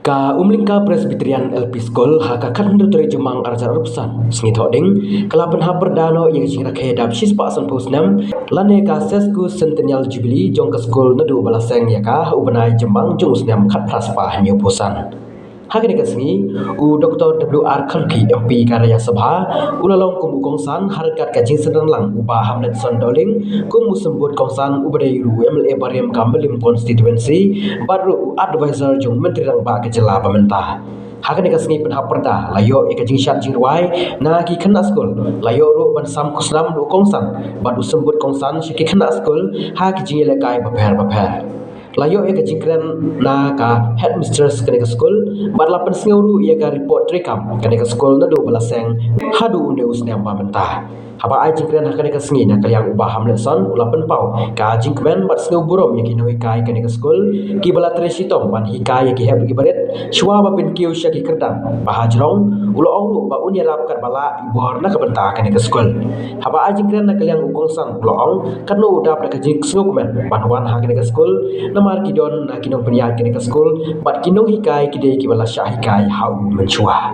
Ka umlingka Presbyterian LP School haka kan hendak terjemang arjar urusan sengit hoding kelapan ha perdano yang singrak hedap sis pasan pusnam lane ka sesku centennial jubilee jong ka school nadu balaseng ya ka ubanai jembang jong usnam khat praspa new pusan Hakini kasni u Dr. WR Khalki MP Karya Sabha ulalong kumu kongsan harkat kajing sedang lang ubah Hamlet Sondoling kumu sembut kongsan ubadai ru MLA Bariam Kambelim constituency baru advisor jong menteri rang ba kejela pemerintah Hakini kasni penhap perda layo ika jing syat jing ruai na ki kena skul layo ru ban sam kuslam du kongsan badu sembut kongsan syiki kena skul ha ki jing lekai baper Layo ia kejingkran na ka headmistress kene ke school badlapan senguru ia ka report rekam kene ke school na do balaseng hadu unde usnyam pamentah haba ai jingkran ha kene ke sengi na kaliang ubah hamleson ulapan pau ka jingkmen bat sengu burom ya kinoi kai kene ke school ki bala tresitong ban hikai ya ki heb ki baret shwa ba pin kiu sya ki kerdan bahajrong ulo ong ba unya rap kat bala ibor na ka benta kene ke school haba ai jingkran na kaliang ukongsan ulo ong kanu udap na ka jing sengu men banwan ha kene ke school Namar kidon na kinong penyak kini ke school bat kinong hikai kidai kibala syah hikai hau mencua.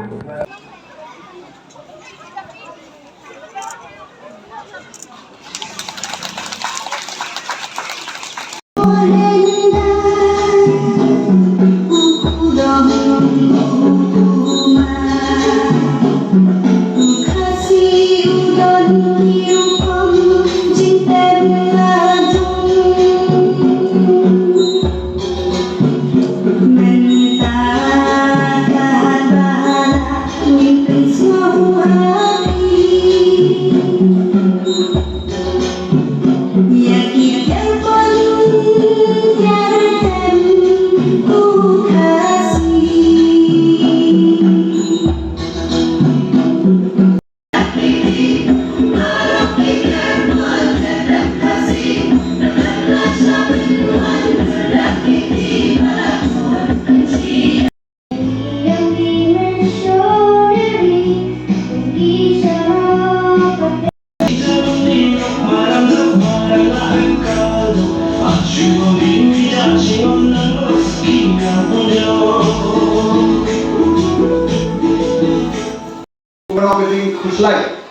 Kuslai,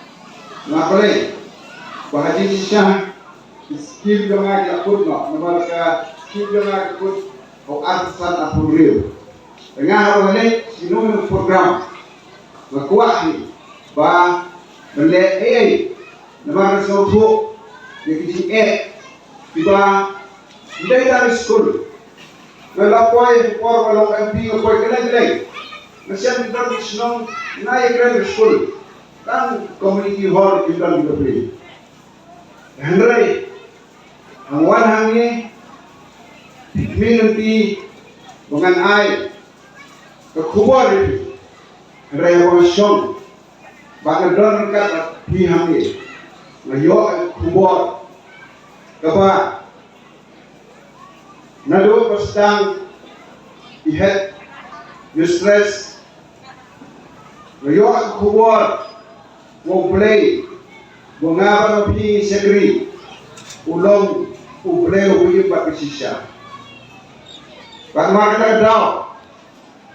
nakole, bahaji sisya, skip jangan diakut nak, mereka skip jangan diakut, atau artisan atau real. Dengan hal ini, sinum program, berkuat ni, bah, benda AI, nama sesuatu, yang kisi tiba, tidak dari school, melakukan walau MP melakukan kelai, nasihat kita disenang, naik dari school. Kan community hall kita juga beli. Hendrai, hangwan hangi, nanti dengan air, kekuat itu, hendrai hangwan syong, bagai don kat pi hangi, ngayo kekuat, kapa, nado pastang, ihet, stress, ngayo kekuat. Play, mengapa nabi segeri, ulong, play ubi bagi sisa. Bagaimana kita tahu,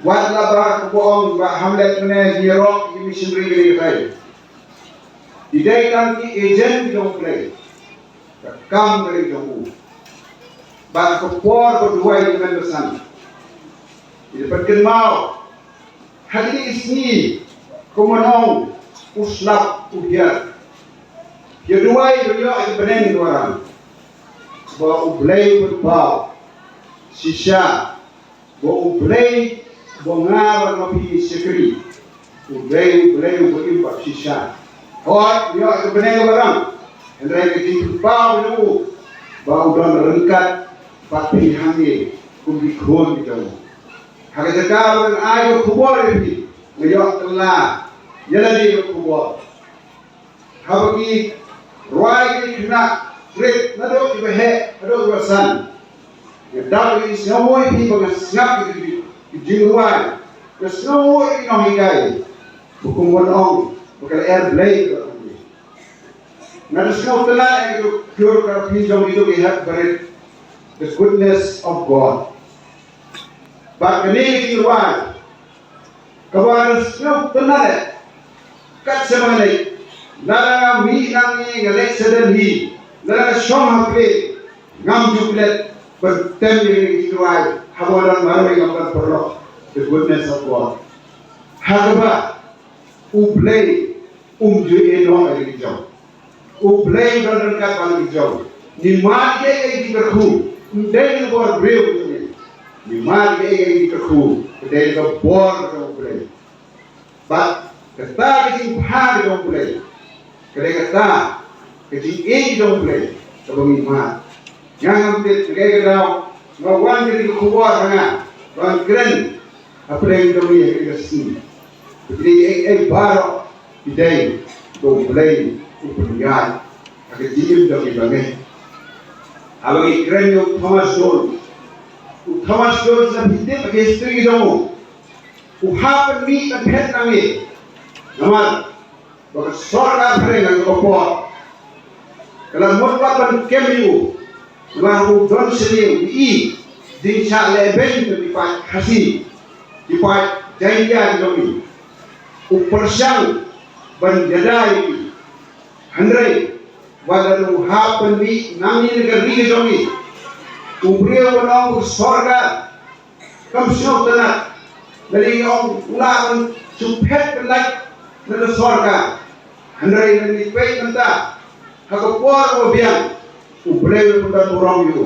wajib berak bohong, Hamlet mana zero, ini sendiri gini kai. Tidak nanti agent jom play, kam dari jombu. Bagi kepor berdua ini kan besan. Jadi perkenal, hari ini kumenong. Uslap ubiar. Kedua itu ada beneng orang. Bawa ublay berbau, sisa, bawa ublay, bongar nabi sekri, ublay berimpak sisa. Hot dia ada beneng orang. Hendai kita berbau dulu, bau dan rengkat, papi hangi, kubikon kita. Hari sekarang ayo kubur ini, ngejok telah. Jadi kubuat. Habis ruai ini kena trip, nado ibahe, nado ibasan. Yang ini semua ini pengasap di ruai. Semua ini nahikai. Bukan bonong, bukan airblade. Nado semua telah itu pure karena itu lihat berit the goodness of God. Ba kene ki wa. Kawan snow tenare. Kat semane. Nara mi nangi ngale sedan hi. Nara shom hakle. Ngam juklet bertembi ki wa. Hawalan marwe ngam perlo. The goodness of God. Hagaba ublay jue eno ari jaw. Ublay bandar ka pan jaw. Ni mar ke ai berku. Ndeng bor breu ni. Ni mar ke ai berku. Ndeng ko bor ko ublay. But kata ke bhag do ublay. Kare kata ke ai do ublay. Ko mi mar. Yang te ke daw ngawan ke ko bor nga. Wan kren aprende a minha assim. Jadi ai baro idei do play o penyai agak jim do ibange. Abang keren yo Thomas Jones. O Thomas Jones na binte bagi istri do. O happen mi na pet nami. Naman baka sorga pare ng kopor. Kalau mutwa pan kemiu. Naman o don seliu i din sa leben to di pa hasi. Dipat jaya domi, upersang bandadai, handrai, walaupun happen di nami negeri domi, ubriya walau sorga, kamsno tanah, dari orang ulang supet pelak dari sorga, handrai dari pay kanta, hakapor wabiang, ubriya walau orang itu,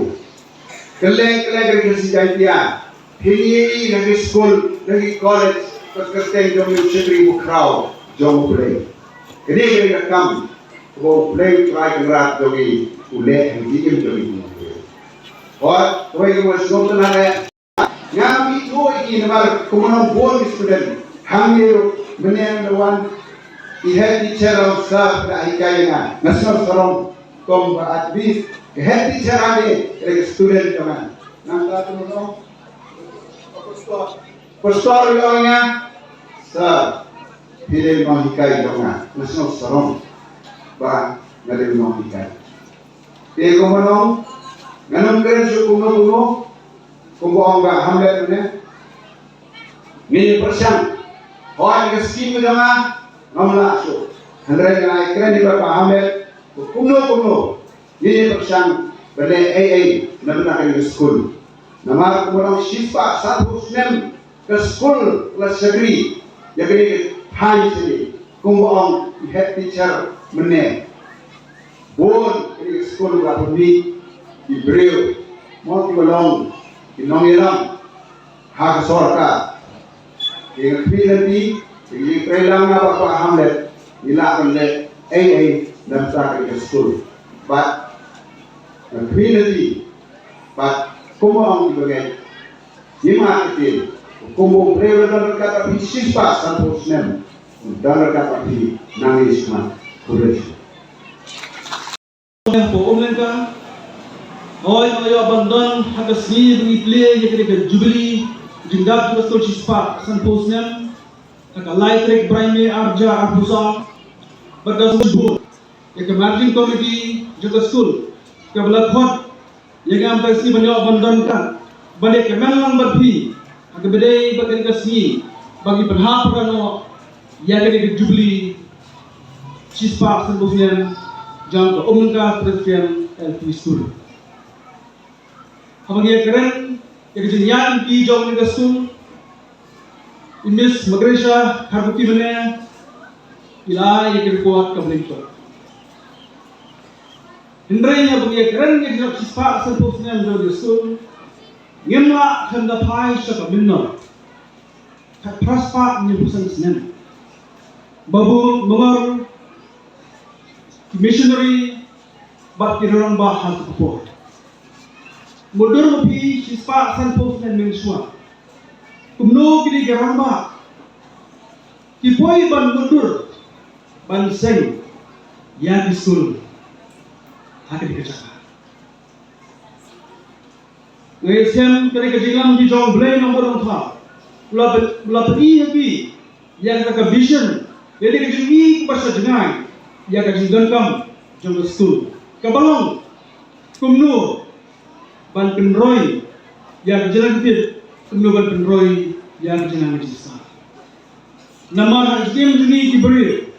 keleng dari kesejahteraan. Hini lagi school, lagi college, pagkatay kami siyempre bukraw, jom play. Kini kaya kami, ko play try kang dogi ule ang diim dogi mo. Or kaya ko sumot na na, ngami ko naman kumunong bon student, hangyo menyang lawan head teacher of sa hikaya nga, national sarong kom at least head teacher ani student naman. Nang tatulong Pastor yonya sa pilih mahikai jonga nasional sarong ba ngalil mahikai. Pilih kumanong nganom keren su kuno kumbuang ba hamlet ne. Mini persiang hoan ke skim jonga ngamla su. Handrai kana keren di ba hamlet kuno mini persiang bale ai nabna kan school. Nama kumurang siswa satu senem ke school kelas negeri yang ini hanya sini kumurang head teacher meneh bon ini school berapa ni di Breu mau diulang di Nongiram hak sorka yang nanti yang pelang apa hamlet dilakukan oleh AA dan sakit ke school but nanti but kumurang dibagai lima kecil kumurang berada kata siswa satu senem dan kata nangis mah kulit. Umlen ka, hoy abandon hagas ni replay yang kena Jubilee jindab juga stol siswa san posnem kaka lightrek brime arja arbusa bagas bud yang marching committee juga school kabla khot yang am taksi banyak abandon kan balik kemen lang berpi agak bedai bagi kasih bagi berhak perano yang kena Jubilee siswa san posnem jam ke umumka presiden LP School. Habang ia keren, yang ki jom ni school, Miss Magresha Harbuti mana, ila ia kerkuat kebencian. Hendrai habang ia keren, ia jom siswa sempurna jom school, ngemla hendak pai syakap minna, kat praspa nyebusan senen, babu mengar missionary bat kirang bahal kepo. Mudur lebih siswa sanpos dan mensua. Kumno kini kirang bah. Kipoi ban mudur ban seng yang disul. Hakik kerja. Ngesian kini kejilang di jong blay nomor 4. Ula peri habi yang tak vision. Jadi kejimi bahasa jengai. Ya kajian kam jom school kabalong kumno ban penroy ya jalan kit kenuban penroy yang jenang jisa. Nama hakim jeni diberi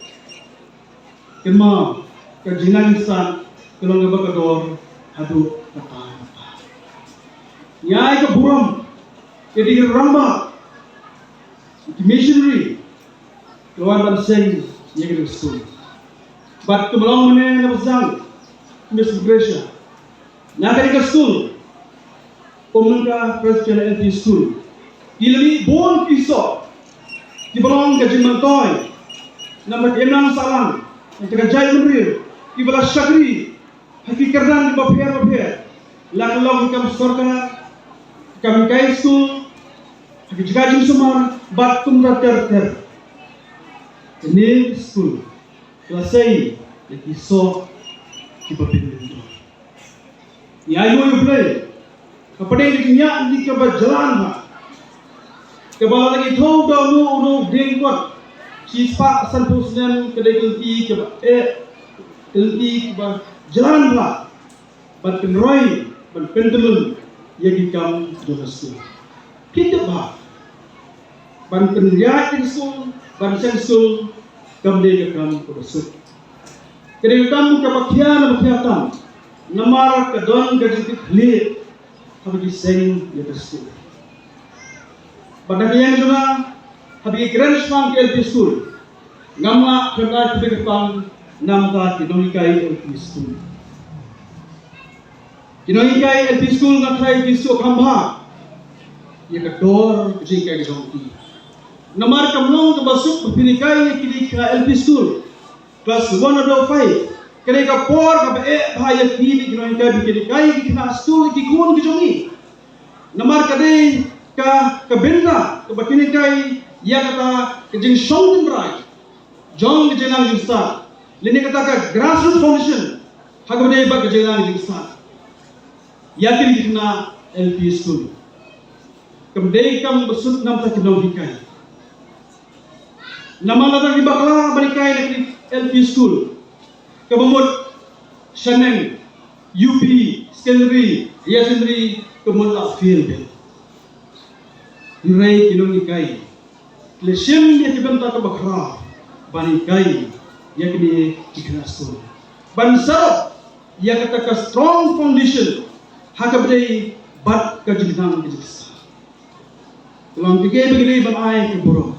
kema kejenang jisa kelong bakador hadu kata. Nyai ke buram jadi ramba missionary keluar banseng yang ke school. But kemalong mana na pasang Miss Gracia. Nakari ka school. Pemerintah Presbyterian LP School. Ilmi bon piso. Kemalong ka jimantoy. Nama enam salang. Yang terjadi menrir. Ibala syakri. Hakikardan di bapir. Lakalong ikam sorka. Kami kai school. Hakijikajim sumar. Batum ter. Ini school. Kelasai yang iso kipapin itu. Ni ayo you play. Kepada diknya di kebat jalan ha. Kebala lagi tahu dah nu dengkot. Sispa santusnen kedai kelti kebat kelti kebat jalan ha. Ban penroy ban pentelun yang dikam jonas tu. Kita bah. Ban penriak school ban school kamde kam kodosuk kede kam ka bakhiatan namar ka don ga jitik hli habgi seng yetesu badagyan juna habgi grand smang LP school ngamma khana tibe pang namka kinonikai LP school kinonikai LP school ngathai bisu khamba ye ka dor jikai jongti namar kamlong ke basuk pinikai kini ka LP school class 105 kene ka por ka bahaya kini kini ka pinikai kina school ki kun ki jongi namar kade ka benda ke pinikai ya kata ke jing song rai jong ke jenang justa lini kata ka grassroots foundation hagade ba ke jenang justa yakin kina LP school kamdei kam basuk nam ta kinonikai nama latang di bakla balikai negeri LP school kebumut Shaneng UP Secondary Yasendri kemula field Rai kinonikai lesim dia kibenta ke bakra balikai yakni ikna school bansarap ya kata ka strong foundation hakabdei bat ka jinang kijisa Kelang tiga begini ban ai ke burung